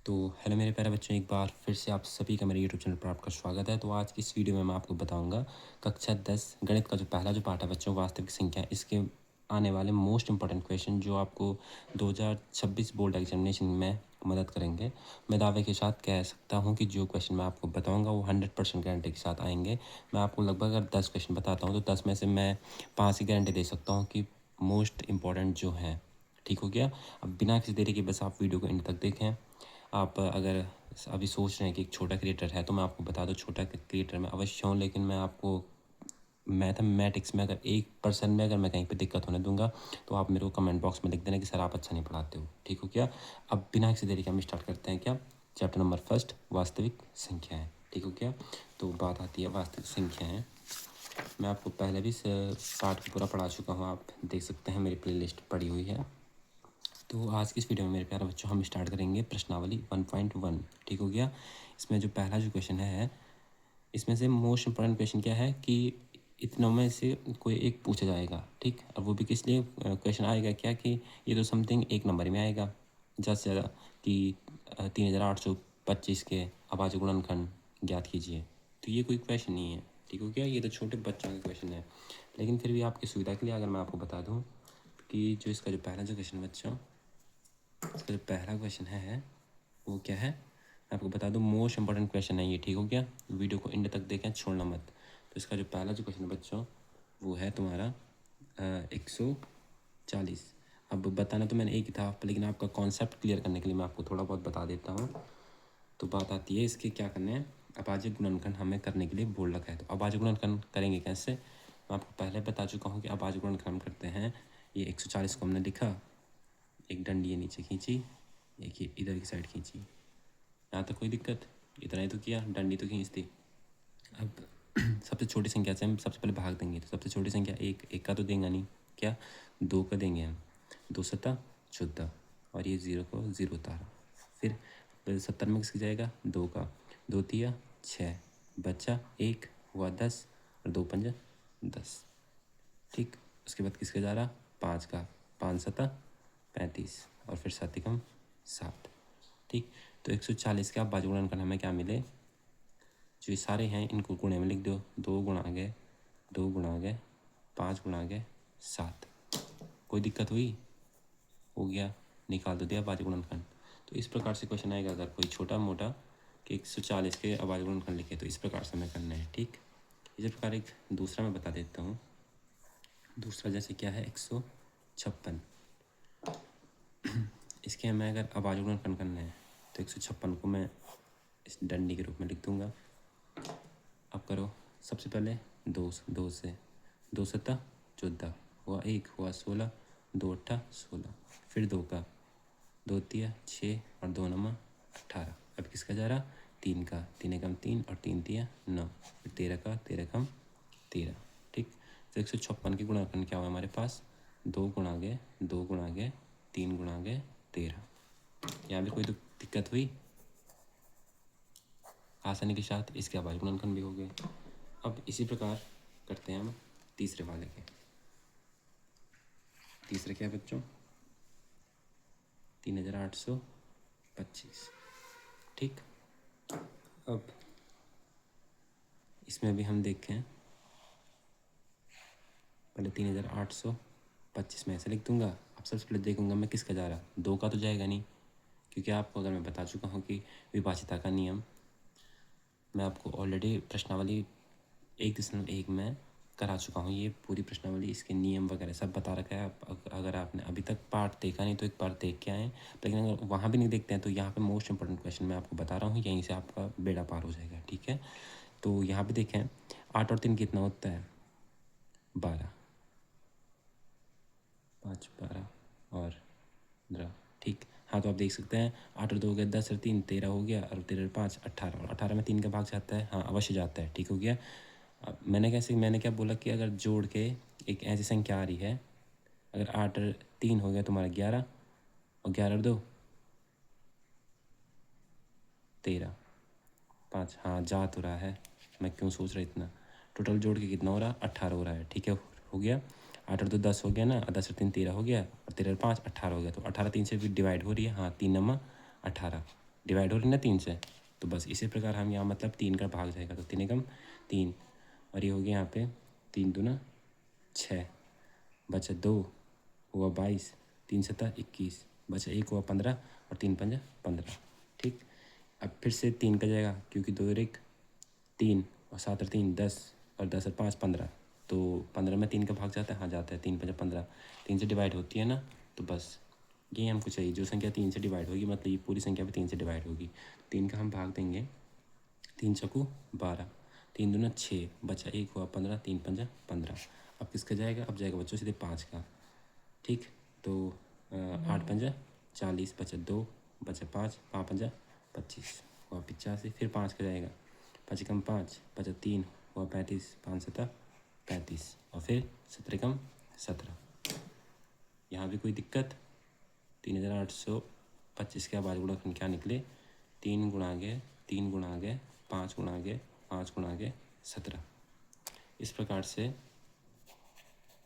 तो हेलो मेरे प्यारे बच्चों, एक बार फिर से आप सभी का मेरे यूट्यूब चैनल पर आपका स्वागत है। तो आज की इस वीडियो में मैं आपको बताऊंगा कक्षा 10 गणित का जो पहला पार्ट है बच्चों, वास्तविक संख्या, इसके आने वाले मोस्ट इंपॉर्टेंट क्वेश्चन जो आपको 2026 बोर्ड एग्जामिनेशन में मदद करेंगे। मैं दावे के साथ कह सकता हूँ कि जो क्वेश्चन मैं आपको बताऊँगा वो 100% गारंटी के साथ आएंगे। मैं आपको लगभग अगर 10 क्वेश्चन बताता हूँ तो 10 में से मैं 5 ही गारंटी दे सकता हूँ कि मोस्ट इम्पॉर्टेंट जो हैं। ठीक हो गया। अब बिना किसी देरी के बस आप वीडियो को एंड तक देखें। आप अगर अभी सोच रहे हैं कि एक छोटा क्रिएटर है तो मैं आपको बता दूं, छोटा क्रिएटर मैं अवश्य हूँ, लेकिन मैं आपको मैथमेटिक्स में अगर 1% में अगर मैं कहीं पे दिक्कत होने दूंगा तो आप मेरे को कमेंट बॉक्स में लिख देना कि सर आप अच्छा नहीं पढ़ाते हो। ठीक हो क्या। अब बिना किसी देरी के हम स्टार्ट करते हैं। क्या चैप्टर नंबर फर्स्ट, वास्तविक संख्याएँ। ठीक हो क्या। तो बात आती है वास्तविक संख्याएँ। मैं आपको पहले भी इस पार्ट को पूरा पढ़ा चुका हूँ, आप देख सकते हैं, मेरी प्लेलिस्ट पड़ी हुई है। तो आज की इस वीडियो में मेरे प्यारे बच्चों हम स्टार्ट करेंगे प्रश्नावली 1.1। ठीक हो गया। इसमें जो पहला जो क्वेश्चन है, इसमें से मोस्ट इम्पोर्टेंट क्वेश्चन क्या है कि इतनों में से कोई एक पूछा जाएगा। ठीक। और वो भी किस लिए क्वेश्चन आएगा, क्या कि ये तो समथिंग एक नंबर में आएगा ज़्यादा से ज़्यादा कि 3825 के अभाज्य गुणनखंड ज्ञात कीजिए। तो ये कोई क्वेश्चन नहीं है। ठीक हो गया। ये तो छोटे बच्चों का क्वेश्चन है, लेकिन फिर भी आपकी सुविधा के लिए अगर मैं आपको बता दूँ कि जो इसका जो पहला जो क्वेश्चन बच्चों, इसका जो पहला क्वेश्चन है वो क्या है, मैं आपको बता दूं, मोस्ट इंपॉर्टेंट क्वेश्चन है ये। ठीक हो गया। वीडियो को एंड तक देखें, छोड़ना मत। तो इसका जो पहला जो क्वेश्चन है बच्चों वो है तुम्हारा 140। अब बताना तो मैंने एक ही था, लेकिन आपका कॉन्सेप्ट क्लियर करने के लिए मैं आपको थोड़ा बहुत बता देता हूँ। तो बात आती है इसके क्या करने हैं, अभाज्य गुणनखंड हमें करने के लिए बोल रखा है। तो अभाज्य गुणनखंड करेंगे कैसे, मैं आपको पहले बता चुका हूँ कि अभाज्य गुणनखंड हम करते हैं। ये 140 को हमने लिखा, एक डंडी ये नीचे खींची, एक ये इधर की साइड खींची, यहाँ तक कोई दिक्कत, इतना ही तो किया, डंडी तो खींच दी। अब सबसे छोटी संख्या से हम सबसे पहले भाग देंगे। तो सबसे छोटी संख्या एक का तो देंगे नहीं, क्या 2 का देंगे हम। 2 सत्ता 14 और ये 0 को 0 उतारा। फिर 70 में किसकी जाएगा, 2 का, 2 तिया 6, बच्चा 1 हुआ 10 और 2 पंजा 10। ठीक। उसके बाद किसका जा रहा, 5 का, 5 सत्ता 35 और फिर 7 एकम 7। ठीक। तो 140 का अभाज्य गुणनखंड हमें क्या मिले, जो ये सारे हैं इनको गुणे में लिख दो। 2 गुणा गए 2 गुणा गए 5 गुणा गए 7। कोई दिक्कत हुई, हो गया, निकाल दो दिया अभाज्य गुणनखंड। तो इस प्रकार से क्वेश्चन आएगा अगर कोई छोटा मोटा कि 140 के अभाज्य गुणनखंड लिखे, तो इस प्रकार से हमें करना है। ठीक। इसी प्रकार एक दूसरा मैं बता देता हूँ। दूसरा जैसे क्या है 156, इसके हमें अगर अभाज्य गुणनखंड करना है तो 156 को मैं इस डंडी के रूप में लिख दूंगा। अब करो, सबसे पहले 2 से 2 सत्ता 14 हुआ 1 हुआ 16, 2 अट्ठा 16, फिर 2 का, 2 तिया 6 और 2 नमा 18। अब किसका जा रहा, 3 का, 3 एकम 3 और 3 तिया 9, फिर 13 का, 13 एकम 13। ठीक। तो 156 के गुणनखंड क्या हुआ हमारे पास, 2 गुणा गए 2 गुणा गए 3 गुणा गए 13। यहाँ भी कोई दिक्कत हुई, आसानी के साथ इसके अभाज्य गुणनखंड भी हो गए। अब इसी प्रकार करते हैं हम तीसरे वाले के। तीसरे क्या है बच्चों, 3825। ठीक। अब इसमें भी हम देखें, पहले 3825 में ऐसे लिख दूंगा। अब सबसे पहले देखूंगा मैं किसका जा रहा, 2 का तो जाएगा नहीं, क्योंकि आपको अगर मैं बता चुका हूँ कि विभाज्यता का नियम मैं आपको ऑलरेडी प्रश्नावली 1.1 में करा चुका हूँ। ये पूरी प्रश्नावली, इसके नियम वगैरह सब बता रखा है। अगर आपने अभी तक पार्ट देखा नहीं तो एक बार देख के आएँ, लेकिन अगर वहाँ भी नहीं देखते हैं तो यहाँ पे मोस्ट इंपॉर्टेंट क्वेश्चन मैं आपको बता रहा हूँ, यहीं से आपका बेड़ा पार हो जाएगा। ठीक है। तो यहाँ पे देखें 8 और 3 कितना होता है, 12, 5 12 और 15। ठीक। हाँ, तो आप देख सकते हैं 8 और 2 हो गया 10 और 3 13 हो गया, और 13 और 5 18, और 18 में 3 का भाग जाता है, हाँ अवश्य जाता है। ठीक हो गया। अब मैंने क्या बोला कि अगर जोड़ के एक ऐसी संख्या आ रही है, अगर 8 और 3 हो गया तुम्हारा 11 और 11 और 2 13, 5, हाँ जा तो रहा है, मैं क्यों सोच रहा इतना। टोटल जोड़ के कितना हो रहा, 18 हो रहा है। ठीक है, हो गया। 8 और 2 10 हो गया ना, 10 और 3 13 हो गया, और 13 और 5 18 हो गया। तो 18 3 से भी डिवाइड हो रही है, हाँ 3 नमा 18, डिवाइड हो रही ना 3 से, तो बस इसी प्रकार हम यहाँ मतलब 3 का भाग जाएगा, तो 3 एकम 3, और ये हो गया यहाँ पे 3 दूना 6, बचा 2 हुआ 22, 3 सत्ता 21, बचा 1 हुआ 15 और 3 पंजा 15। ठीक, अब फिर से 3 का जाएगा क्योंकि 2 और 1 3 और 7 और 3 10 और 10 और 5 15, तो 15 में 3 का भाग जाता है, हाँ जाता है, 3 पंजा 15, 3 से डिवाइड होती है ना, तो बस ये हमको चाहिए, जो संख्या 3 से डिवाइड होगी मतलब ये पूरी संख्या भी 3 से डिवाइड होगी। 3 का हम भाग देंगे, 3 चौको 12, 3 दूना 6, बचा 1 हुआ 15, 3 पंजा 15। अब किसका जाएगा, अब जाएगा बच्चों सीधे 5 का। ठीक, तो 8 पंजा 40, बचा 2, बचा 5, 5 पंजा 25 हुआ 85, फिर 5 का जाएगा, 5 एकम 5, बचा 3 हुआ 35, 5 सत्ता 35, और फिर 17 एकम 17। यहाँ भी कोई दिक्कत, 3825 के बाद गुणनखंड क्या निकले, 3 गुणा गए 3 गुणा गए 5 गुणा गए 5 गुणा गए 17। इस प्रकार से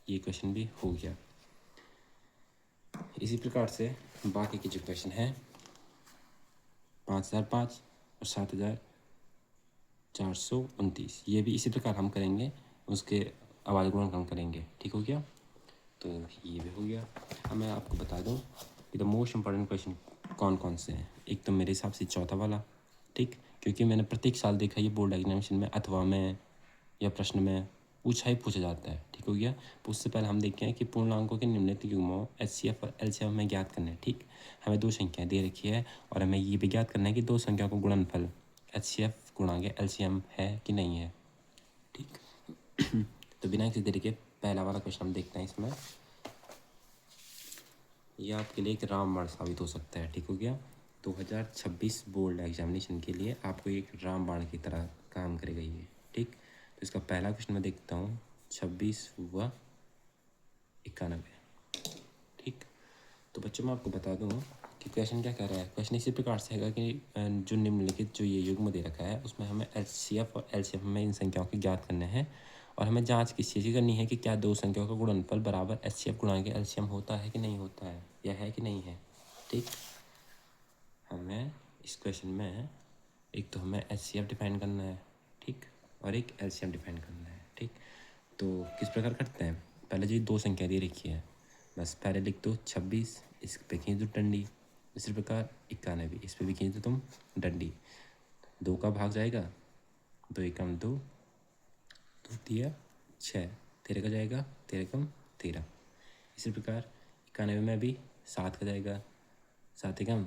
ये क्वेश्चन भी हो गया। इसी प्रकार से बाकी के जो क्वेश्चन है 5005 और 7429, ये भी इसी प्रकार हम करेंगे, उसके आवाज़ गुणनखंड करेंगे। ठीक हो गया, तो ये भी हो गया। अब मैं आपको बता दूं कि द मोस्ट इम्पॉर्टेंट क्वेश्चन कौन कौन से हैं। एक तो मेरे हिसाब से चौथा वाला, ठीक, क्योंकि मैंने प्रत्येक साल देखा ये बोर्ड एग्जामिनेशन में अथवा में या प्रश्न में पूछा ही पूछा जाता है। ठीक हो गया, तो उससे पहले हम देखते हैं कि पूर्णांकों के निम्नलिखित युग्मों HCF और LCM हमें ज्ञात करना है। ठीक, हमें 2 संख्याएं दे रखी है और हमें ये भी ज्ञात करना है कि 2 संख्याओं को गुणनफल HCF गुणा के LCM है कि नहीं है। ठीक तो बिना किसी देरी के पहला वाला क्वेश्चन हम देखते हैं। इसमें यह आपके लिए एक रामबाण साबित हो सकता है। ठीक हो गया, 2026 बोर्ड एग्जामिनेशन के लिए आपको एक रामबाण की तरह काम करेगा ये। ठीक, तो इसका पहला क्वेश्चन मैं देखता हूँ, 26 हुआ 91। ठीक, तो बच्चों मैं आपको बता दूँ कि क्वेश्चन क्या कह रहा है। क्वेश्चन इसी प्रकार से है कि जो निम्नलिखित जो ये युग्म दे रखा है उसमें हमें HCF और LCM में इन संख्याओं की ज्ञात करने हैं, और हमें जांच किस चीज़ की करनी है कि क्या 2 संख्याओं का गुणनफल बराबर HCF गुणा के LCM होता है कि नहीं होता है, या है कि नहीं है। ठीक, हमें इस क्वेश्चन में एक तो हमें HCF डिफाइन करना है, ठीक, और एक LCM डिफाइन करना है। ठीक, तो किस प्रकार करते हैं, पहले जो 2 संख्या दे रखी है बस पहले लिख दो 26, इस पे खींच दो डंडी, इसी प्रकार 91, इस पे भी खींच दो तुम डंडी, 2 का भाग जाएगा, 2 एकम 2, 2 दिया 6, 13 का जाएगा, 13 एकम 13। इसी प्रकार 91 में भी 7 का जाएगा, 7 एकम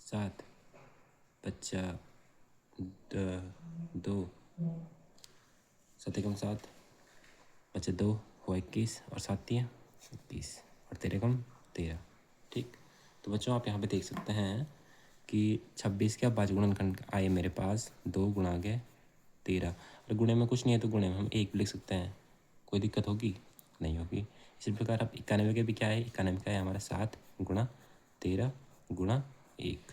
7, बच्चा 2, 7 एकम 7, बच्चा 2 हुआ 21, और 7 दिया 21, और 13 एकम 13। ठीक, तो बच्चों आप यहाँ पे देख सकते हैं कि 26 के अभाज्य गुणनखंड आए मेरे पास 2 गुणा गए 13, और गुणे में कुछ नहीं है तो गुणे में हम 1 भी लिख सकते हैं, कोई दिक्कत होगी नहीं होगी। इसी प्रकार अब 91 के भी क्या है, 91 का है हमारा 7 गुणा 13 गुणा 1।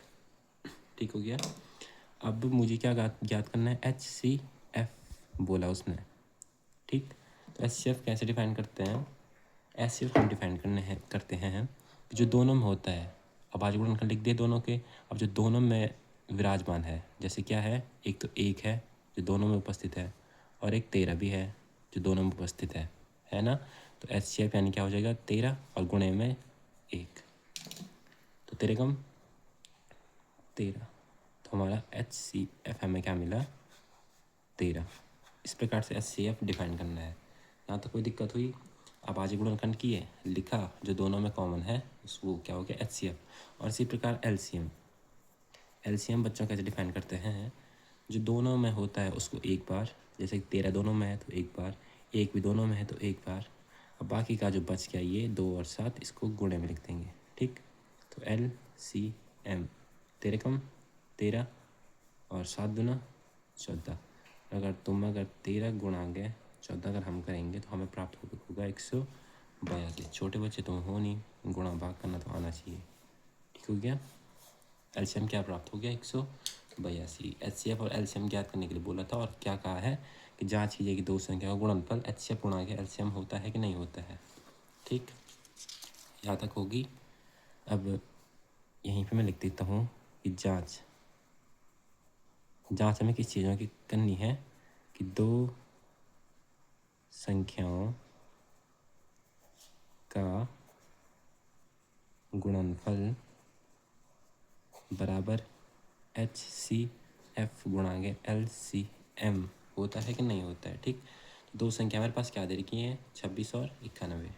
ठीक हो गया, अब मुझे क्या ज्ञात करना है, HCF बोला उसने। ठीक, तो HCF कैसे डिफाइन करते हैं, HCF हम डिफाइन करते हैं जो दोनों में होता है। अब आज गुणनखंड लिख दिए दोनों के, अब जो दोनों में विराजमान है, जैसे क्या है, एक तो 1 है जो दोनों में उपस्थित है, और एक 13 भी है जो दोनों में उपस्थित है ना। तो HCF यानी क्या हो जाएगा, 13 और गुणे में 1, तो 13 कम 13, तो हमारा HCF हमें क्या मिला, 13। इस प्रकार से HCF डिफाइन करना है। यहाँ तो कोई दिक्कत हुई। अब आज गुणनखंड किए, लिखा, जो दोनों में कॉमन है उसको क्या हो गया HCF। और इसी प्रकार LCM बच्चों कैसे डिफाइन करते हैं, जो दोनों में होता है उसको एक बार, जैसे 13 दोनों में है तो एक बार, 1 भी दोनों में है तो एक बार, अब बाकी का जो बच गया ये 2 और 7 इसको गुणे में लिख देंगे। ठीक, तो LCM 13 कम 13 और 7 दूना 14, अगर 13 गुणा गए 14 अगर हम करेंगे तो हमें प्राप्त होगा 182। छोटे बच्चे तुम हो नहीं, गुणा भाग करना तो आना चाहिए। ठीक हो गया, LCM क्या प्राप्त हो गया, 182। HCF और LCM ज्ञात करने के लिए बोला था, और क्या कहा है कि जांच कीजिए कि 2 संख्या का गुणनफल HCF गुणा के LCM होता है कि नहीं होता है। ठीक, यहाँ तक होगी। अब यहीं पे मैं लिख देता हूँ कि जांच जांच हमें किस चीज़ों की करनी है कि दो संख्याओं का गुणनफल बराबर HCF गुणा के LCM होता है कि नहीं होता है। ठीक, तो दो संख्या हमारे पास क्या दे रखी है, 26 और 91।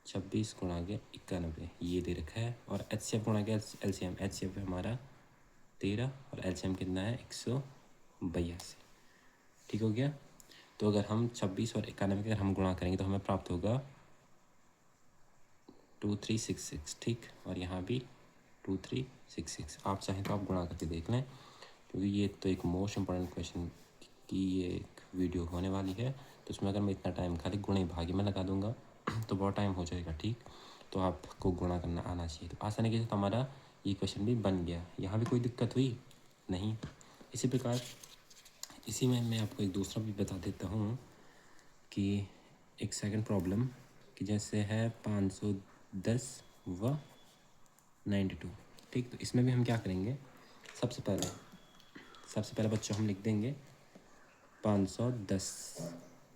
26 गुणा के 91 ये दे रखा है, और HCF गुणा के LCM, HCF है हमारा 13 और LCM कितना है 182। ठीक हो गया। तो अगर हम 26 और 91 अगर हम गुणा करेंगे तो हमें प्राप्त होगा 2366। ठीक, और यहाँ भी 2366। आप चाहें तो आप गुणा करके देख लें, क्योंकि ये तो एक मोस्ट इम्पॉर्टेंट क्वेश्चन की ये एक वीडियो होने वाली है। तो उसमें अगर मैं इतना टाइम खाली गुणे भागी में लगा दूंगा तो बहुत टाइम हो जाएगा। ठीक, तो आपको गुणा करना आना चाहिए। तो आसानी के साथ हमारा ये क्वेश्चन भी बन गया। यहाँ भी कोई दिक्कत हुई नहीं। इसी प्रकार इसी में मैं आपको एक दूसरा भी बता देता हूँ कि एक सेकंड प्रॉब्लम कि जैसे है 510 व 92। ठीक, तो इसमें भी हम क्या करेंगे, सबसे पहले बच्चों हम लिख देंगे 510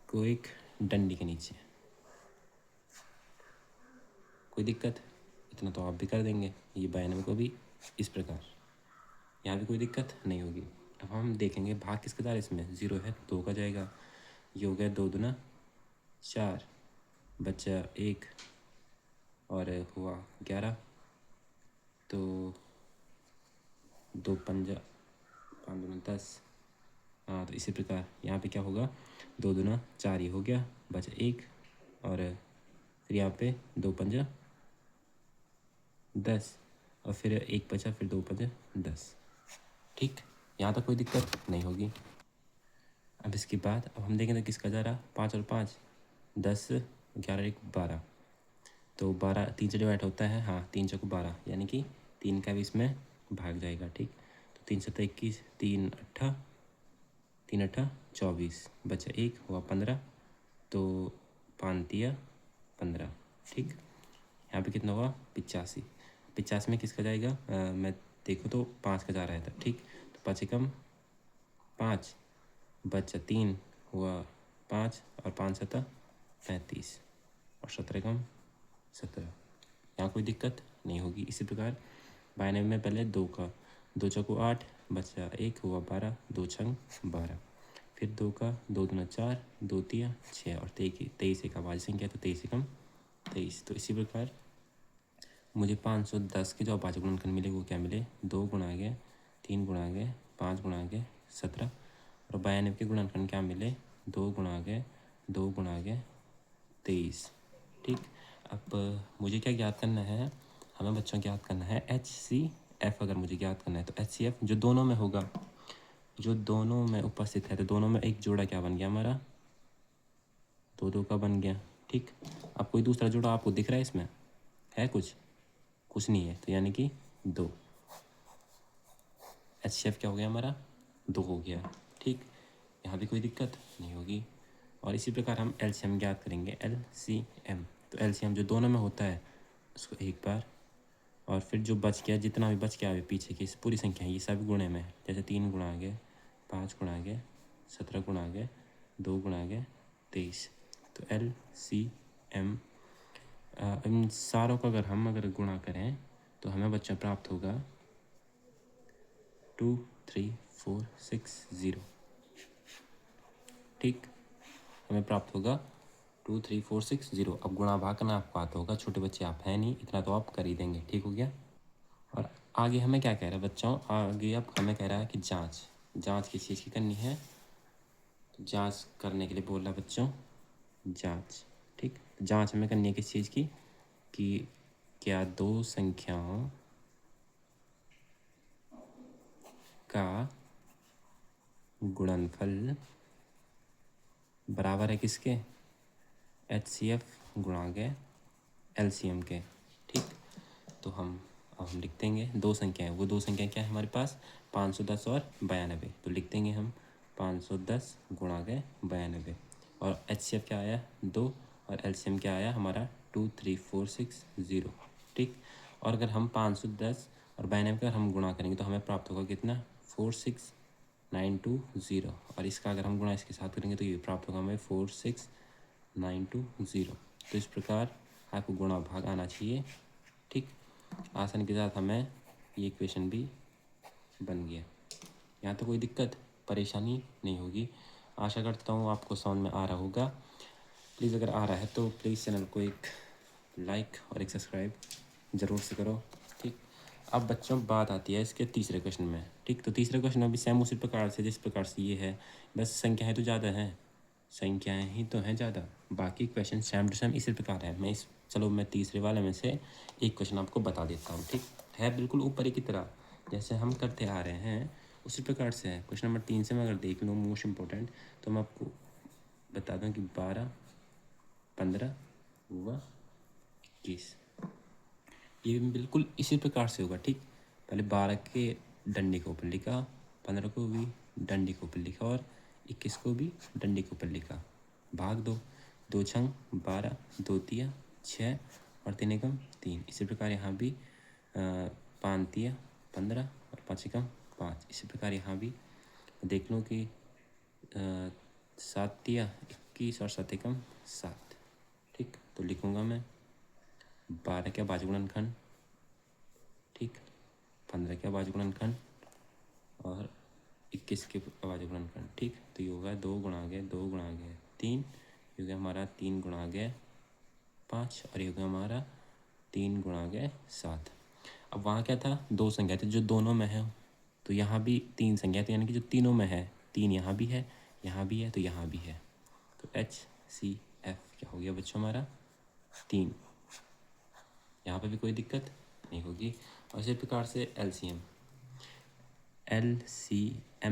को एक डंडी के नीचे। कोई दिक्कत, इतना तो आप भी कर देंगे। ये 92 को भी इस प्रकार, यहाँ भी कोई दिक्कत नहीं होगी। अब हम देखेंगे भाग किसका जा रहा है, इसमें 0 है तो 2 का जाएगा। ये हो गया 2 दूना 4, बच्चा 1 और हुआ 11। तो 2 पंजा 5 दूना 10। हाँ, तो इसी प्रकार यहाँ पे क्या होगा, 2 दूना 4 ये हो गया, बचा 1 और फिर यहाँ पे 2 पंजा 10 और फिर 1 बचा, फिर 2 पंजा 10। ठीक, यहाँ तक कोई दिक्कत नहीं होगी। अब इसके बाद अब हम देखें तो किसका जा रहा, 5 और 5 10, 11 1 12। तो 12 3 से डिवाइड होता है, हाँ 3 चौको 12, यानी कि 3 का भी इसमें भाग जाएगा। ठीक, तो 3 7 21, 3 अट्ठा 24, बचा 1 हुआ 15। तो 5 तिया 15। ठीक, यहाँ पे कितना हुआ 85। 85 में किसका जाएगा, मैं देखो तो 5 का जा रहा था। ठीक, तो 5 एकम 5, बचा 3 हुआ 5 और 5 7 35 और 17 एकम 17। यहाँ कोई दिक्कत नहीं होगी। इसी प्रकार 92 में पहले 2 का, 2 चौको 8, बचा 1 हुआ 12, 2 छंग 12। फिर 2 का, 2 दूना 4, 2 तिया 6 और 23 एक अभाज्य संख्या, तो 23 एकम 23। तो इसी प्रकार मुझे 510 के जो अभाज्य गुणनखंड मिले वो क्या मिले, 2 गुणा के 3 गुणा के 5 गुणा के 17। और 92 के गुणनखंड क्या मिले, 2 गुणा के 2 गुणा के 23। ठीक, अब मुझे क्या ज्ञात करना है, हमें बच्चों को ज्ञात करना है HCF। अगर मुझे ज्ञात करना है तो HCF जो दोनों में होगा, जो दोनों में उपस्थित है, तो दोनों में एक जोड़ा क्या बन गया हमारा, 2 2 का बन गया। ठीक, अब कोई दूसरा जोड़ा आपको दिख रहा है इसमें, है कुछ नहीं है, तो यानी कि 2। HCF क्या हो गया हमारा, 2 हो गया। ठीक, यहाँ भी कोई दिक्कत नहीं होगी। और इसी प्रकार हम LCM ज्ञात करेंगे, LCM। तो LCM जो दोनों में होता है उसको एक बार, और फिर जो बच गया, जितना भी बच गया अभी पीछे की पूरी संख्या ये सब गुणे में है। जैसे 3 गुणा के 5 गुणा के 17 गुणा के 2 गुणा के 23। तो LCM इन सारों को अगर गुणा करें तो हमें बच्चा प्राप्त होगा 23460। ठीक, हमें प्राप्त होगा 23460। अब गुणा भाग करना आपको आता होगा, छोटे बच्चे आप हैं नहीं, इतना तो आप कर ही देंगे। ठीक हो गया। और आगे हमें क्या कह रहा है बच्चों, आगे अब हमें कह रहा है कि जांच किस चीज़ की करनी है, तो जांच करने के लिए बोल रहा है बच्चों जांच। ठीक, जांच हमें करनी है किस चीज़ की, कि क्या दो संख्याओं का गुणनफल बराबर है किसके, HCF गुणा के LCM के। ठीक, तो अब हम लिख देंगे दो संख्याएं, वो दो संख्याएं क्या है हमारे पास, 510 और 92। तो लिख देंगे हम 510 गुणा के 92, और HCF क्या आया 2, और LCM क्या आया हमारा 23460। ठीक, और अगर हम 510 और 92 का हम गुणा करेंगे तो हमें प्राप्त होगा कितना, 46 920 और इसका अगर हम गुणा इसके साथ करेंगे तो ये प्राप्त होगा हमें 46920। तो इस प्रकार आपको गुणा भाग आना चाहिए। ठीक, आसानी के साथ हमें ये इक्वेशन भी बन गया। यहाँ तो कोई दिक्कत परेशानी नहीं होगी। आशा करता हूँ आपको समझ में आ रहा होगा। प्लीज़ अगर आ रहा है तो प्लीज़ चैनल को एक लाइक और एक सब्सक्राइब ज़रूर से करो। ठीक, अब बच्चों बात आती है इसके तीसरे क्वेश्चन में। ठीक, तो तीसरे क्वेश्चन में भी सेम उसी प्रकार से जिस प्रकार से ये है, बस संख्याएँ तो ज़्यादा हैं, संख्याएँ ही तो हैं ज़्यादा, बाकी क्वेश्चन सेम टू सेम इसी प्रकार है। चलो मैं तीसरे वाले में से एक क्वेश्चन आपको बता देता हूँ। ठीक है, बिल्कुल ऊपर की तरह जैसे हम करते आ रहे हैं उसी प्रकार से है। क्वेश्चन नंबर 3 से मैं अगर देख लूँ मोस्ट इम्पोर्टेंट, तो मैं आपको बता दूँ कि 12, 15 व 21 ये बिल्कुल इसी प्रकार से होगा। ठीक, पहले 12 के डंडे के ऊपर लिखा, 15 को भी डंडे के ऊपर लिखा और 21 को भी डंडे के ऊपर लिखा। भाग दो, 2 छंग 12, 2 तिया 6 और 3 एकम 3। इसी प्रकार यहाँ भी 5 तिया 15 और 5 एकम 5। इसी प्रकार यहाँ भी देख लूँ कि 7 तिया 21 और 7 एकम 7। ठीक, तो लिखूँगा मैं 12 का भाज्य गुणनखंड, ठीक, 15 का भाज्य गुणनखंड और 21 के भाज्य गुणनखंड। ठीक, तो ये होगा 2 गुणा गए 2 गुणा गए 3, ये हो गया हमारा 3 गुणा गए 5 और ये हो गया हमारा 3 गुणा गए 7। अब वहाँ क्या था, 2 संख्या थी जो दोनों में है, तो यहाँ भी 3 संख्या थी, यानी कि जो तीनों में है, 3 यहाँ भी है, यहाँ भी है, तो यहाँ भी है। तो HCF क्या हो गया बच्चों हमारा 3। यहाँ पे भी कोई दिक्कत नहीं होगी। और इसी प्रकार से LCM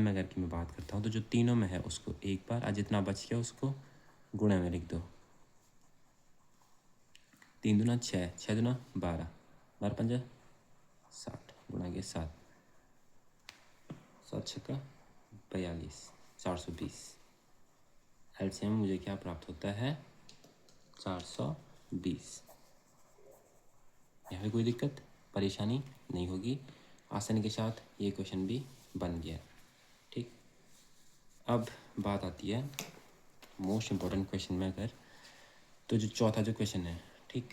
अगर की मैं बात करता हूँ तो जो तीनों में है उसको एक बार, और जितना बच गया उसको गुणे में लिख दो। 3 दूना 6, 6 दूना 12, 12 पंजा 60 गुणा के 7, 7 छक्का 42, 420। LCM मुझे क्या प्राप्त होता है 420। यहाँ पे कोई दिक्कत परेशानी नहीं होगी, आसानी के साथ ये क्वेश्चन भी बन गया। ठीक, अब बात आती है मोस्ट इम्पोर्टेंट क्वेश्चन में अगर, तो जो चौथा जो क्वेश्चन है, ठीक,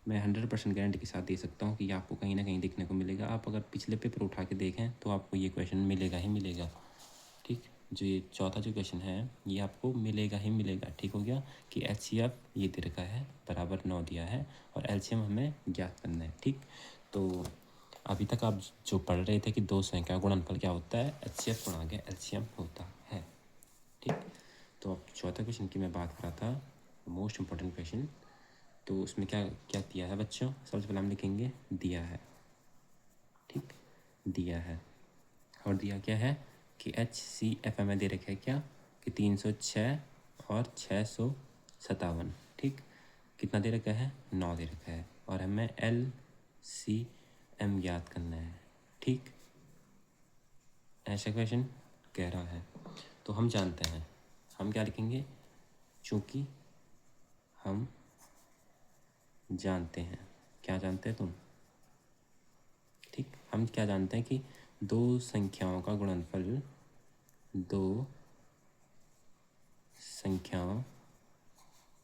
मैं 100% गारंटी के साथ दे सकता हूँ कि आपको कहीं ना कहीं देखने को मिलेगा। आप अगर पिछले पेपर उठा के देखें तो आपको ये क्वेश्चन मिलेगा ही मिलेगा। ठीक, जो ये चौथा जो क्वेश्चन है ये आपको मिलेगा ही मिलेगा। ठीक हो गया कि HCF ये दे रखा है बराबर 9 दिया है और LCM हमें ज्ञात करना है। ठीक, तो अभी तक आप जो पढ़ रहे थे कि दो संख्या गुणनफल क्या होता है, HCF गुणा के LCM होता है। ठीक, तो अब चौथा क्वेश्चन की मैं बात कर रहा था, मोस्ट इम्पोर्टेंट क्वेश्चन। तो उसमें क्या क्या दिया है बच्चों, सबसे पहले हम लिखेंगे दिया है। ठीक, दिया है और दिया क्या है कि HCF हमें दे रखा है क्या कि 306 और 657। ठीक, कितना दे रखा है 9 दे रखा है और हमें LCM याद करना है। ठीक, ऐसा क्वेश्चन कह रहा है तो हम जानते हैं हम क्या लिखेंगे, चूँकि हम जानते हैं, क्या जानते हैं तुम, ठीक, हम क्या जानते हैं कि दो संख्याओं का गुणनफल, दो संख्याओं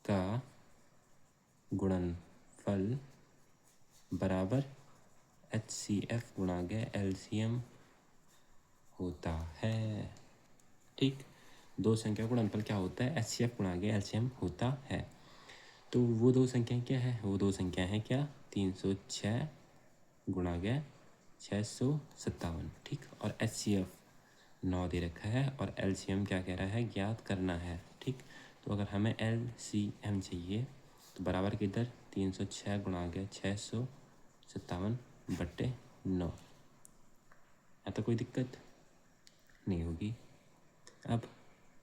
का गुणनफल बराबर HCF गुणा के LCM होता है। ठीक, दो संख्या का गुणनफल क्या होता है, HCF गुणा के LCM होता है। तो वो दो संख्याएं क्या है, वो दो संख्या है क्या 306 गुणा गया 657। ठीक, और HCF 9 दे रखा है और LCM क्या कह रहा है ज्ञात करना है। ठीक, तो अगर हमें LCM चाहिए तो बराबर किधर 306 गुणा गया 657 बट्टे 9। या तो कोई दिक्कत नहीं होगी। अब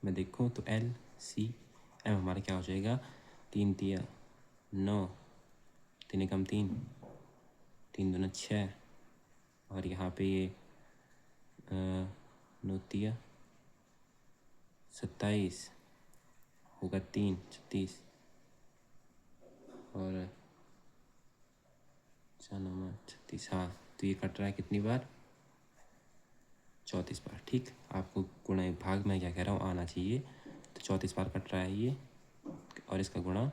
मैं देखूँ तो LCM हमारा क्या हो जाएगा, 3 तिया 9, 3 एकम 3, 3 दूना 6 और यहाँ पे ये 9 तिया 27 होगा 3 36 और 4 9 36। हाँ, तो ये कट रहा है कितनी बार 34 बार। ठीक, आपको गुणा भाग में क्या कह रहा हूँ आना चाहिए, तो 34 बार कट रहा है ये, और इसका गुणा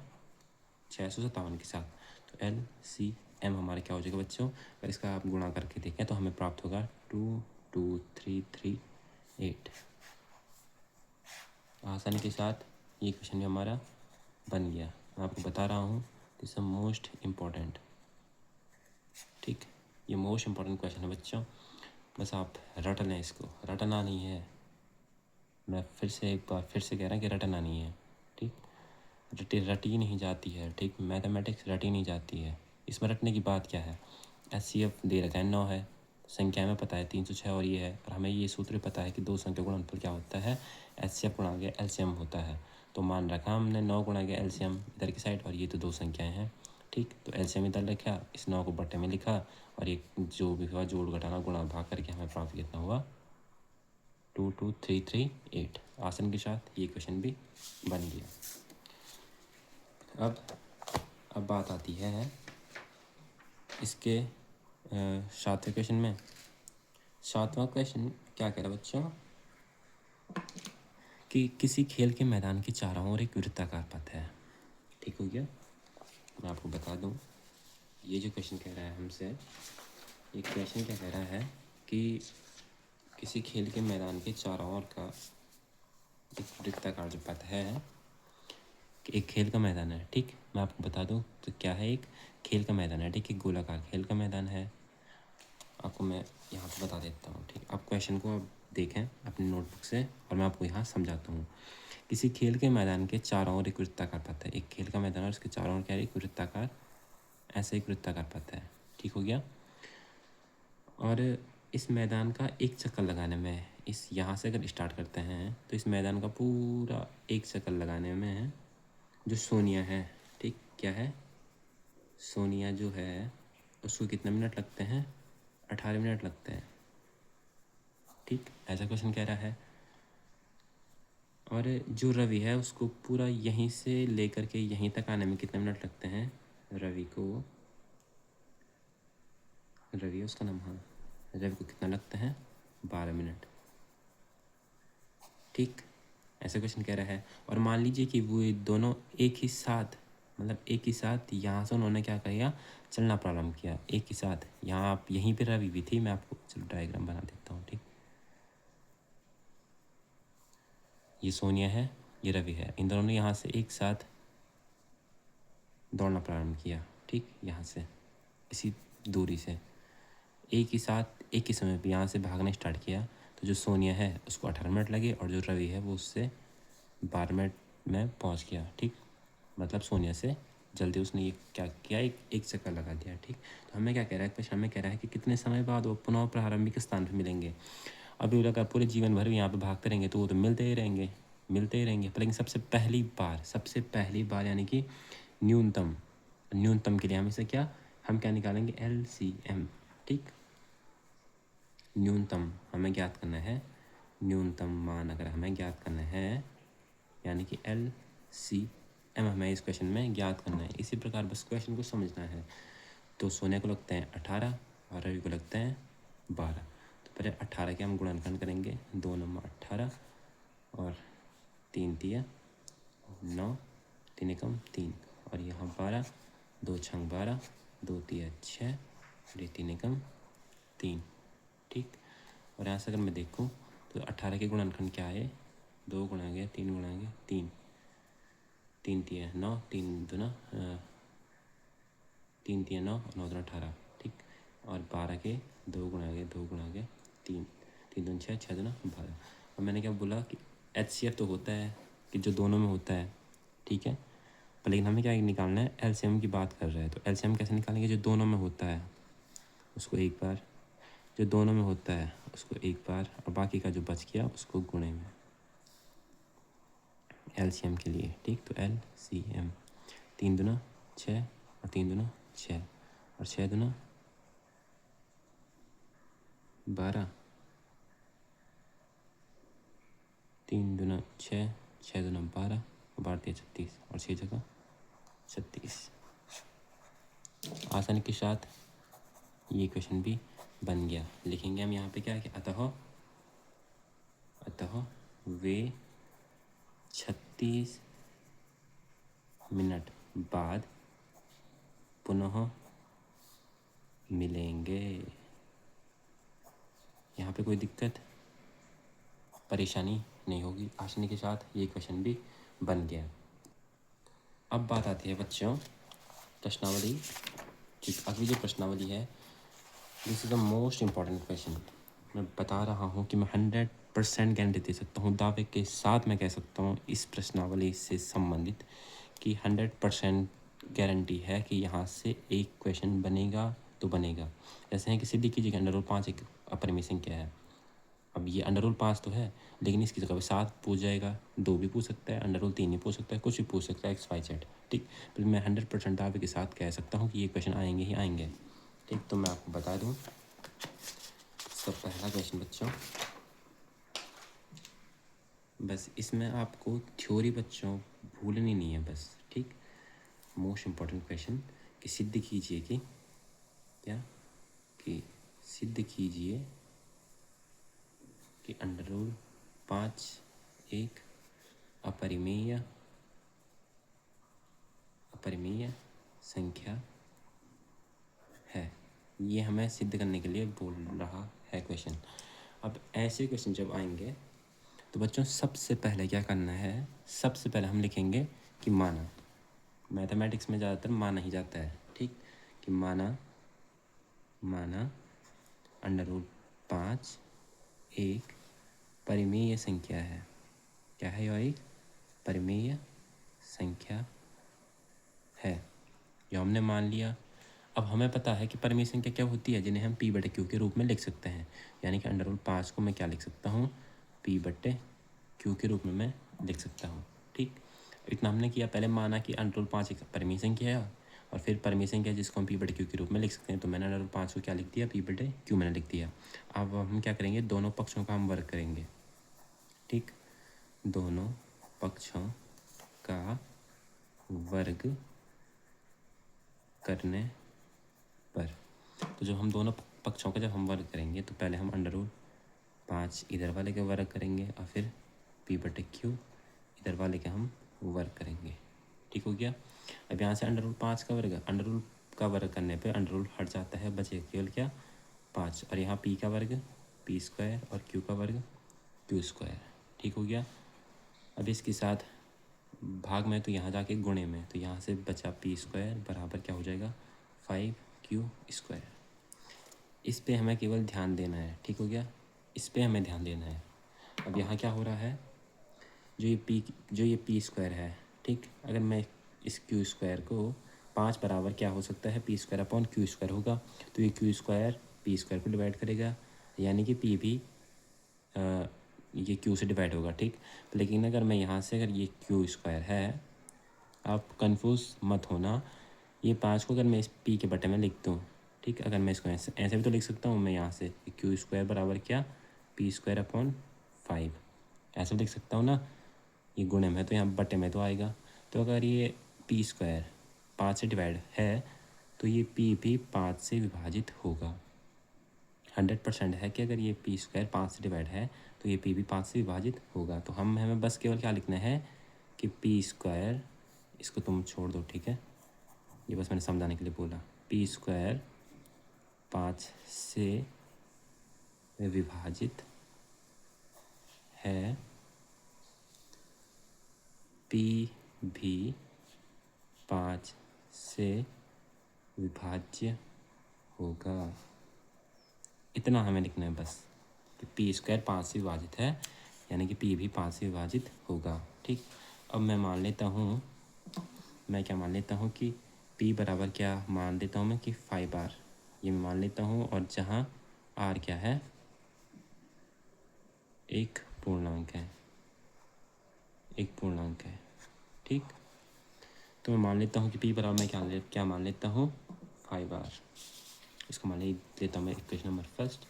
657 के साथ। तो LCM हमारा क्या हो जाएगा बच्चों, अगर इसका आप गुणा करके देखें तो हमें प्राप्त होगा 22338। आसानी के साथ ये क्वेश्चन भी हमारा बन गया। मैं आपको बता रहा हूँ दिस मोस्ट इम्पॉर्टेंट। ठीक, ये मोस्ट इम्पॉर्टेंट क्वेश्चन है बच्चों, बस आप रट लें इसको। रटना नहीं है, मैं फिर से एक बार फिर से कह रहा हूँ कि रटना नहीं है। ठीक, रटी नहीं जाती है। ठीक, मैथमेटिक्स रटी नहीं जाती है। इसमें रटने की बात क्या है, HCF दे रखा है 9 है, संख्या में पता है 306 और ये है, और हमें ये सूत्र पता है कि दो संख्या गुणनफल क्या होता है, HCF गुणा के LCM होता है। तो मान रखा हमने 9 गुणा के LCM इधर की साइड, और ये तो दो संख्याएं हैं। ठीक, तो LCM इधर रखा, इस 9 को बट्टे में लिखा, और ये जो भी हुआ जोड़ घटाना गुणा भाग करके हमें प्राप्त कितना हुआ 22338। आसन के साथ ये क्वेश्चन भी बन गया। अब बात आती है इसके 7वें क्वेश्चन में। 7वां क्वेश्चन क्या कह रहा है बच्चों, कि किसी खेल के मैदान के चारों ओर एक वृत्ताकार पथ है। ठीक हो गया, मैं आपको बता दूं, ये जो क्वेश्चन कह रहा है हमसे, ये क्वेश्चन क्या कह रहा है कि किसी खेल के मैदान के चारों ओर का एक वृत्ताकार जो पथ है, एक खेल का मैदान है। ठीक, मैं आपको बता दूं तो क्या है, एक खेल का मैदान है। ठीक, एक गोलाकार खेल का मैदान है। आपको मैं यहाँ पे बता देता हूँ। ठीक, आप क्वेश्चन को आप देखें अपनी नोटबुक से, और मैं आपको यहाँ समझाता हूँ। किसी खेल के मैदान के चारों ओर एक वृत्ताकार पथ है। एक खेल का मैदान है, उसके चारों ओर क्या है, एक वृत्ताकार, ऐसे एक वृत्ताकार पथ है। ठीक हो गया, और इस मैदान का एक चक्कर लगाने में, इस यहाँ से अगर स्टार्ट करते हैं तो इस मैदान का पूरा एक चक्कर लगाने में जो सोनिया है, ठीक, क्या है, सोनिया जो है उसको कितने मिनट लगते हैं, 18 मिनट लगते हैं। ठीक, ऐसा क्वेश्चन कह रहा है। और जो रवि है उसको पूरा यहीं से लेकर के यहीं तक आने में कितने मिनट लगते हैं, रवि उसका नाम, हाँ, रवि को कितना लगता है, 12 मिनट। ठीक, ऐसा क्वेश्चन कह रहा है। और मान लीजिए कि वो दोनों एक ही साथ, मतलब एक ही साथ यहाँ से उन्होंने क्या किया, चलना प्रारंभ किया एक ही साथ। यहाँ आप यहीं पे रवि भी थी, मैं आपको चलो डायग्राम बना देता हूँ। ठीक, ये सोनिया है, ये रवि है, इन दोनों ने यहाँ से एक साथ दौड़ना प्रारंभ किया। ठीक, यहाँ से इसी दूरी से एक ही साथ एक ही समय पे यहाँ से भागना स्टार्ट किया। तो जो सोनिया है उसको 18 मिनट लगे, और जो रवि है वो उससे 12 मिनट में पहुँच गया। ठीक, मतलब सोनिया से जल्दी उसने ये क्या किया, एक चक्कर लगा दिया। ठीक, तो हमें क्या कह रहा है क्वेश्चन, हमें कह रहा है कि कितने समय बाद वो पुनः प्रारंभिक स्थान पर मिलेंगे। अभी लगा पूरे जीवन भर भी यहाँ पे भागते रहेंगे तो वो तो मिलते ही रहेंगे, लेकिन सबसे पहली बार यानी कि न्यूनतम के लिए हम क्या निकालेंगे, LCM। ठीक, न्यूनतम हमें ज्ञात करना है, न्यूनतम मान अगर हमें ज्ञात करना है, यानी कि LCM हमें इस क्वेश्चन में ज्ञात करना है। इसी प्रकार बस क्वेश्चन को समझना है। तो सोने को लगते हैं 18 और रवि को लगते हैं 12। तो पहले 18 के हम गुणनखंड करेंगे, 2 नंबर 18 और 3 तिया 9, 3 एकम 3, और यहाँ 12, 2 छंग 12, 2 तिया 6, और ये 3 एकम 3। ठीक, और यहाँ से अगर मैं देखूँ तो 18 के गुणनखंड क्या है, 2 गुणा गया 3 गुणा गया 3, 3 तिया 9, 3 दूना 3 तिया 9 और 9 दूना 18। ठीक, और 12 के 2 गुणा गया 3, 3 दूना 6, 6 दूना 12। और मैंने क्या बोला कि HCF तो होता है कि जो दोनों में होता है। ठीक है, पर लेकिन हमें क्या निकालना है, LCM की बात कर रहे हैं। तो LCM कैसे निकालेंगे, जो दोनों में होता है उसको एक बार, जो दोनों में होता है उसको एक बार, और बाकी का जो बच गया उसको गुणे में, LCM के लिए। ठीक, तो LCM 3 दूना 6 और 3 दूना 6 और 6 दूना 12, 3 दूना 6, 6 दूना 12 और 12 36, और 6 जगह 36। आसानी के साथ ये क्वेश्चन भी बन गया। लिखेंगे हम यहाँ पे क्या कि अतः वे 36 मिनट बाद पुनः मिलेंगे। यहाँ पे कोई दिक्कत परेशानी नहीं होगी। आसानी के साथ ये क्वेश्चन भी बन गया। अब बात आती है बच्चों प्रश्नावली। अगली जो प्रश्नावली है, this is the most important question. मैं बता रहा हूँ कि मैं 100% गारंटी दे सकता हूँ, दावे के साथ मैं कह सकता हूँ इस प्रश्नावली से संबंधित कि 100% गारंटी है कि यहाँ से एक क्वेश्चन बनेगा तो बनेगा। जैसे है कि सिद्धि की जगह √5 एक अपरिमेय संख्या है। अब ये √5 तो है, लेकिन इसकी जगह पे 7 पूछ जाएगा, 2 भी पूछ सकता है, √3 भी पूछ सकता है, कुछ भी पूछ सकता है, XYZ। ठीक, तो मैं 100% दावे के साथ कह सकता हूँ कि ये क्वेश्चन आएंगे ही आएंगे। ठीक, तो मैं आपको बता दूँ इसका पहला क्वेश्चन बच्चों, बस इसमें आपको थ्योरी बच्चों भूलनी नहीं है बस। ठीक, मोस्ट इम्पॉर्टेंट क्वेश्चन कि सिद्ध कीजिए कि क्या, कि सिद्ध कीजिए कि √5 एक अपरिमेय संख्या है। ये हमें सिद्ध करने के लिए बोल रहा है क्वेश्चन। अब ऐसे क्वेश्चन जब आएंगे तो बच्चों सबसे पहले क्या करना है, सबसे पहले हम लिखेंगे कि माना। मैथमेटिक्स में ज़्यादातर माना ही जाता है। ठीक, कि माना √5 एक परिमेय संख्या है। क्या है यह? एक परिमेय संख्या है, जो हमने मान लिया। अब हमें पता है कि परिमेय संख्या क्या होती है, जिन्हें हम P/Q के रूप में लिख सकते हैं। यानी कि √5 को मैं क्या लिख सकता हूँ, P/Q के रूप में मैं लिख सकता हूँ। ठीक, इतना हमने किया। पहले माना कि √5 एक परिमेय संख्या है, और फिर परिमेय संख्या जिसको हम P/Q के रूप में लिख सकते हैं। तो मैंने √5 को क्या लिख दिया, P/Q मैंने लिख दिया। अब हम क्या करेंगे, दोनों पक्षों का हम वर्ग करेंगे। ठीक, दोनों पक्षों का वर्ग करने पर, तो जब हम दोनों पक्षों का जब हम वर्ग करेंगे तो पहले हम √5 इधर वाले के वर्ग करेंगे, और फिर P/Q इधर वाले के हम वर्ग करेंगे। ठीक हो गया। अब यहाँ से √5 का वर्ग, अंडर का वर्ग करने पे अंडर हट जाता है, बचे केवल क्या, 5। और यहाँ P का वर्ग P² और Q का वर्ग Q²। ठीक हो गया। अब इसके साथ भाग में तो यहाँ जाके गुणे में, तो यहाँ से बचा P² बराबर क्या हो जाएगा, 5Q²। इस पे हमें केवल ध्यान देना है। ठीक हो गया, इस पे हमें ध्यान देना है। अब यहाँ क्या हो रहा है, जो ये P² है। ठीक, अगर मैं इस Q² को 5 बराबर क्या हो सकता है, P²/Q² होगा। तो ये Q² P² को डिवाइड करेगा, यानी कि P भी ये Q से डिवाइड होगा। ठीक, लेकिन अगर मैं यहाँ से, अगर ये Q² है, आप कंफ्यूज मत होना, ये 5 को अगर मैं इस P के बटे में लिख दूँ, ठीक, अगर मैं इसको ऐसे भी तो लिख सकता हूँ मैं यहाँ से, Q² बराबर क्या, P²/5 ऐसे लिख सकता हूँ ना। ये गुणे में तो यहाँ बटे में तो आएगा। तो अगर ये P² 5 से डिवाइड है, तो ये P भी 5 से विभाजित होगा। 100% है कि अगर ये P² 5 से डिवाइड है तो ये P भी 5 से विभाजित होगा। तो हमें बस केवल क्या लिखना है कि P², इसको तुम छोड़ दो, ठीक है, ये बस मैंने समझाने के लिए बोला। P² 5 से विभाजित है, P भी 5 से विभाज्य होगा। इतना हमें लिखना है बस कि P² 5 से विभाजित है, यानी कि P भी 5 से विभाजित होगा। ठीक, अब मैं मान लेता हूँ, मैं क्या मान लेता हूँ कि P बराबर क्या मान लेता हूँ मैं कि 5R, ये मैं मान लेता हूँ। और जहाँ R क्या है, एक पूर्णांक है, एक पूर्णांक है। ठीक, तो मैं मान लेता हूँ कि P बराबर मैं क्या मान लेता हूँ, 5R। इसको मान लेता हूँ मैं इक्वेशन नंबर फर्स्ट,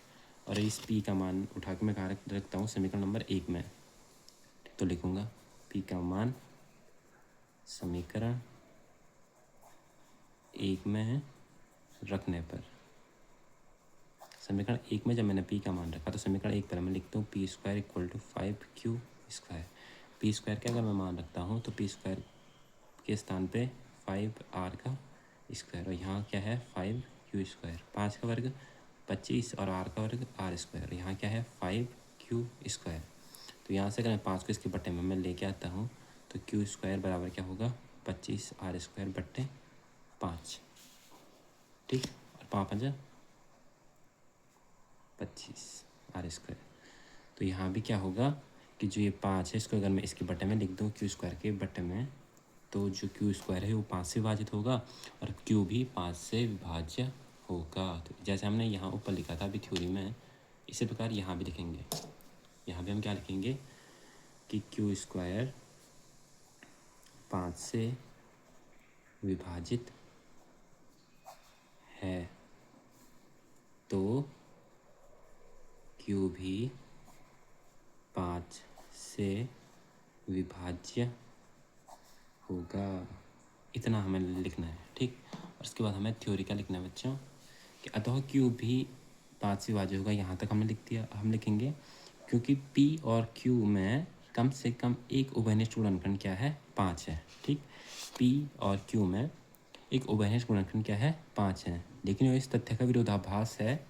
और इस P का मान उठा के मैं कहाँ रखता हूँ, समीकरण नंबर 1 में। तो लिखूँगा P का मान समीकरण 1 में रखने पर, समीकरण 1 में जब मैंने P का मान रखा तो समीकरण 1 पर मैं लिखता हूँ P² = 5Q square. P square का अगर मैं मान रखता हूँ तो पी स्क्वायर के स्थान पे 5r का स्क्वायर, और यहाँ क्या है 5q स्क्वायर, 5 का वर्ग 25 और r का वर्ग r स्क्वायर, यहाँ क्या है 5q स्क्वायर। तो यहाँ से अगर मैं 5 को इसके बट्टे में मैं लेके आता हूँ तो q स्क्वायर बराबर क्या होगा 25r स्क्वायर बट्टे 5, ठीक। और 5 5 25r स्क्वायर। तो यहाँ भी क्या होगा कि जो ये 5 है इसको अगर मैं इसके बट्टे में लिख दूँ q स्क्वायर के बट्टे में, तो जो q स्क्वायर है वो 5 से विभाजित होगा और q भी 5 से विभाज्य होगा। तो जैसे हमने यहाँ ऊपर लिखा था अभी थ्योरी में, इसी प्रकार यहाँ भी लिखेंगे। यहाँ भी हम क्या लिखेंगे कि q स्क्वायर 5 से विभाजित है तो q भी 5 से विभाज्य होगा। इतना हमें लिखना है, ठीक। और उसके बाद हमें थ्योरी का लिखना है बच्चों कि अतः q भी 5 से विभाज्य होगा। यहाँ तक हमने लिख दिया। हम लिखेंगे क्योंकि p और q में कम से कम एक उभयनिष्ठ गुणनखंड क्या है 5 है, ठीक। p और q में एक उभयनिष्ठ गुणनखंड क्या है 5 है, लेकिन इस तथ्य का विरोधाभास है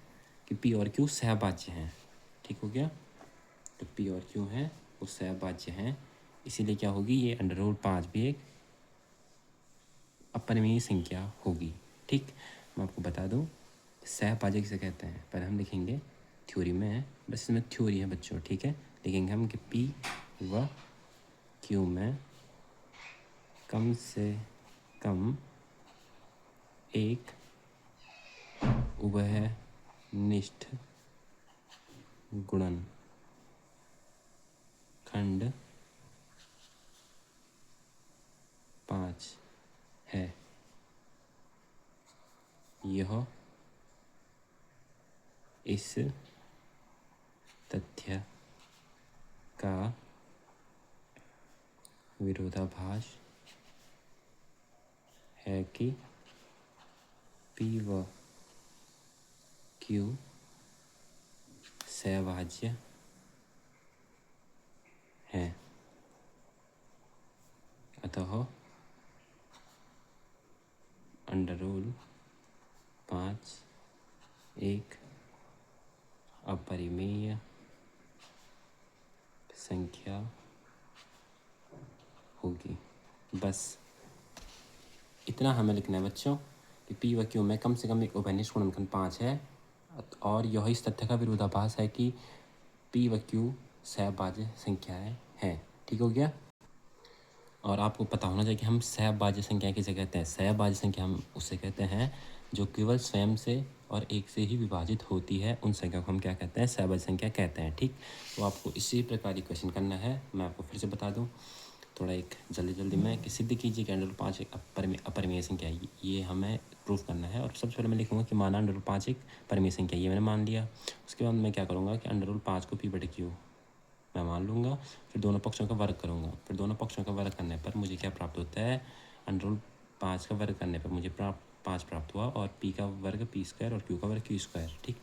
कि p और q सहभाज्य हैं, ठीक हो गया। तो p और q हैं वो सहभाज्य हैं, इसीलिए क्या होगी ये √5 भी एक अपरिमेय संख्या होगी, ठीक। मैं आपको बता दूं सहभाज्य किसे कहते हैं, पर हम लिखेंगे थ्योरी में है, बस इसमें थ्योरी है बच्चों, ठीक है। लिखेंगे हम कि p व q में कम से कम एक उभयनिष्ठ गुणनखंड 5 है। यह इस तथ्य का विरोधाभास है कि p व q सहभाज्य हैं, अतः √5 एक अपरिमेय संख्या होगी। बस इतना हमें लिखना है बच्चों कि p व q में कम से कम एक उभयनिष्ठ गुणनखंड 5 है, और यह इस तथ्य का विरोधाभास है कि p व q सहभाज्य संख्याएं हैं, ठीक हो गया। और आपको पता होना चाहिए कि हम सहभाज्य संख्या किसे कहते हैं। सहभाज्य संख्या हम उससे कहते हैं जो केवल स्वयं से और एक से ही विभाजित होती है, उन संख्या को हम क्या कहते हैं सहभाज्य संख्या कहते हैं, ठीक। तो आपको इसी प्रकार की क्वेश्चन करना है। मैं आपको फिर से बता दूं थोड़ा एक जल्दी में कि सिद्ध कीजिए कि √5 एक अपरिमेय संख्या है, ये हमें प्रूफ करना है। और सबसे पहले मैं लिखूंगा कि माना √5 एक परिमेय संख्या, ये मैंने मान लिया। उसके बाद मैं क्या करूँगा कि √5 को p/q मैं मान लूँगा, फिर दोनों पक्षों का वर्ग करूँगा। फिर दोनों पक्षों का वर्ग करने पर मुझे क्या प्राप्त होता है √5 का वर्ग करने पर मुझे 5 प्राप्त हुआ, और p का वर्ग p स्क्वायर और q का वर्ग q स्क्वायर, ठीक।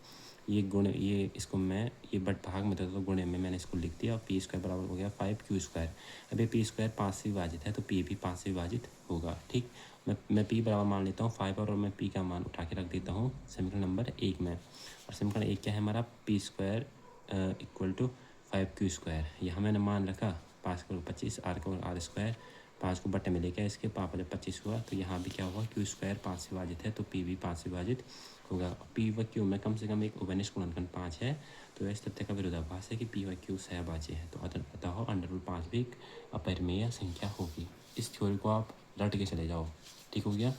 ये गुण ये इसको मैं ये बट भाग में था तो गुणे में मैंने इसको लिख दिया, और p स्क्वायर बराबर हो गया 5q स्क्वायर। अब ये p स्क्वायर 5 से विभाजित है तो p भी 5 से विभाजित होगा, ठीक। मैं p बराबर मान लेता हूँ 5 और मैं p का मान उठा के रख देता हूँ समीकरण नंबर 1 में। और समीकरण 1 क्या है हमारा p स्क्वायर = 5q स्क्वायर। यहाँ मैंने मान रखा 5 को 25 r को r स्क्वायर, 5 को बट्टे में लेके इसके 5 जब 25 हुआ तो यहाँ भी क्या हुआ q स्क्वायर 5 से विभाजित है तो p भी 5 से विभाजित होगा। p व q में कम से कम एक उभयनिष्ठ गुणनखंड 5 है, तो इस तथ्य का विरोधाभास है कि p व q सहभाज्य है, तो अतः √5 भी एक अपरिमेय संख्या होगी। इस थ्योरी को आप रट के चले जाओ, ठीक हो गया।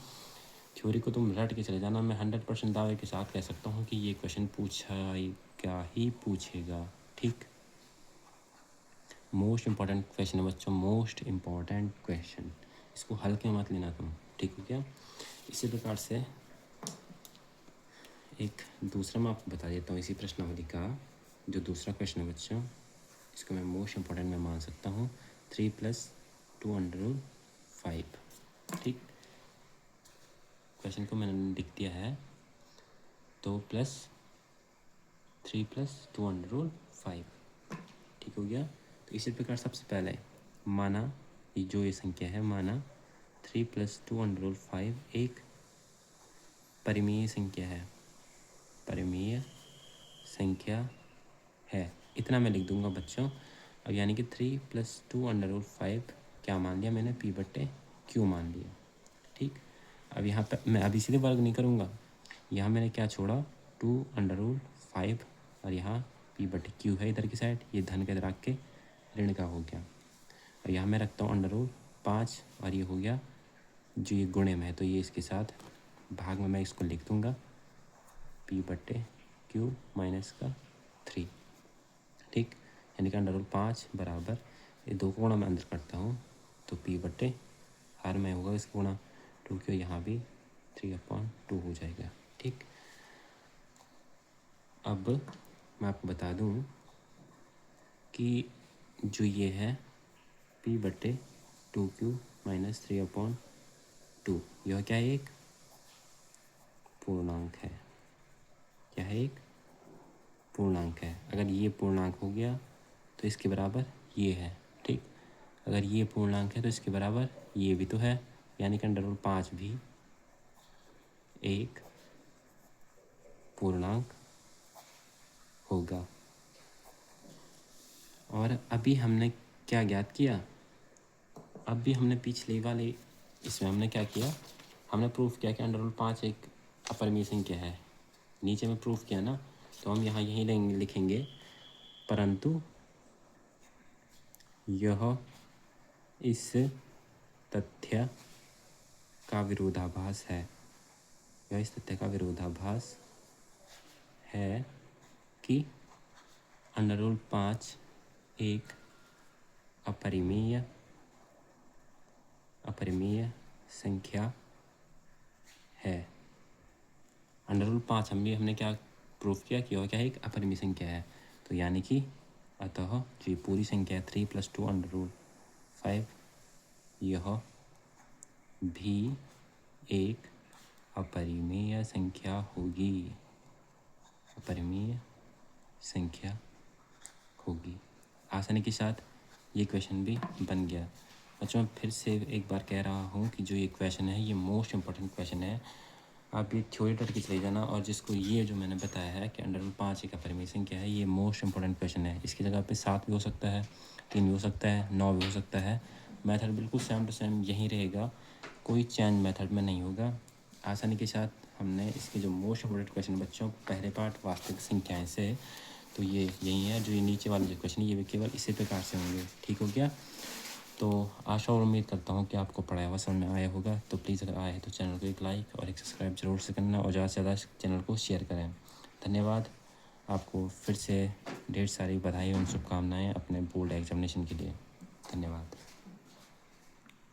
थ्योरी को तुम रट के चले जाना। मैं 100% दावे के साथ कह सकता हूँ कि ये क्वेश्चन पूछेगा ही पूछेगा, ठीक। मोस्ट इम्पॉर्टेंट क्वेश्चन है बच्चों, मोस्ट इम्पॉर्टेंट क्वेश्चन, इसको हल्के मत लेना तुम, ठीक हो गया। इसी प्रकार से एक दूसरा मैं आपको बता देता हूँ इसी प्रश्नावली का। जो दूसरा क्वेश्चन है बच्चों, इसको मैं मोस्ट इम्पॉर्टेंट में मान सकता हूँ 3 + 2√5, ठीक। क्वेश्चन को मैंने लिख दिया है तो +3 + 2√5, ठीक हो गया। तो इसी प्रकार सबसे पहले माना ये जो ये संख्या है, माना 3 + 2√5 एक परिमेय संख्या है, परिमेय संख्या है। इतना मैं लिख दूंगा बच्चों। अब यानी कि 3 + 2√5 क्या मान लिया मैंने, p/q मान लिया। ठीक, अब यहाँ पर मैं अभी सीधे वर्ग नहीं करूँगा, यहाँ मैंने क्या छोड़ा 2√5 और यहाँ p/q है इधर की साइड, ये धन के इधर रख के ऋण का हो गया। और यहाँ मैं रखता हूँ √5 और ये हो गया जो ये गुणे में है, तो ये इसके साथ भाग में मैं इसको लिख दूँगा p/q - 3। ठीक, यानी कि √5 बराबर ये 2 गुणा मैं अंदर करता हूँ तो p/ हर में होगा इसका गुणा 2q, यहाँ भी 3/2 हो जाएगा। ठीक, अब मैं आपको बता दूँ कि जो ये है p/2q - 3/2 यह क्या है, एक पूर्णांक है। क्या है, एक पूर्णांक है। अगर ये पूर्णांक हो गया तो इसके बराबर ये है। ठीक, अगर ये पूर्णांक है तो इसके बराबर ये भी तो है, यानी कि √5 भी एक पूर्णांक होगा। और अभी हमने क्या ज्ञात किया, अब भी हमने पिछले वाले इसमें हमने क्या किया, हमने प्रूफ किया कि √5 एक अपरिमेय संख्या है। नीचे में प्रूफ किया ना, तो हम यहाँ यही लिखेंगे, परंतु यह इस तथ्य का विरोधाभास है, यह इस तथ्य का विरोधाभास है कि √5 एक अपरिमेय संख्या है। √5 हमने क्या प्रूफ किया कि यह क्या है, एक अपरिमेय संख्या है। तो यानी कि अतः जो ये पूरी संख्या 3 + 2√5 यह भी एक अपरिमेय संख्या होगी, अपरिमेय संख्या होगी। आसानी के साथ ये क्वेश्चन भी बन गया। बच्चों मैं फिर से एक बार कह रहा हूँ कि जो ये क्वेश्चन है ये मोस्ट इम्पोर्टेंट क्वेश्चन है। आप ये थ्योरी डट के चले जाना, और जिसको ये जो मैंने बताया है कि √5 एक अपरिमेय संख्या है, ये मोस्ट इम्पोर्टेंट क्वेश्चन है। इसकी जगह पे 7 भी हो सकता है, 3 भी हो सकता है, 9 भी हो सकता है। मेथड बिल्कुल सेम टू सेम यही रहेगा, कोई चेंज मेथड में नहीं होगा। आसानी के साथ हमने इसके जो मोस्ट इम्पोर्टेंट क्वेश्चन बच्चों, पहले पार्ट वास्तविक संख्याएँ से, तो ये यही है। जो ये नीचे वाले जो क्वेश्चन ये भी केवल इसी प्रकार से होंगे। ठीक हो गया, तो आशा और उम्मीद करता हूँ कि आपको पढ़ाया हुआ समझ में आया होगा। तो प्लीज़ अगर आया है तो चैनल को एक लाइक और एक सब्सक्राइब जरूर से करना, और ज़्यादा से ज़्यादा चैनल को शेयर करें। धन्यवाद। आपको फिर से ढेर सारी बधाई और शुभकामनाएँ अपने बोर्ड एग्जामिनेशन के लिए। धन्यवाद।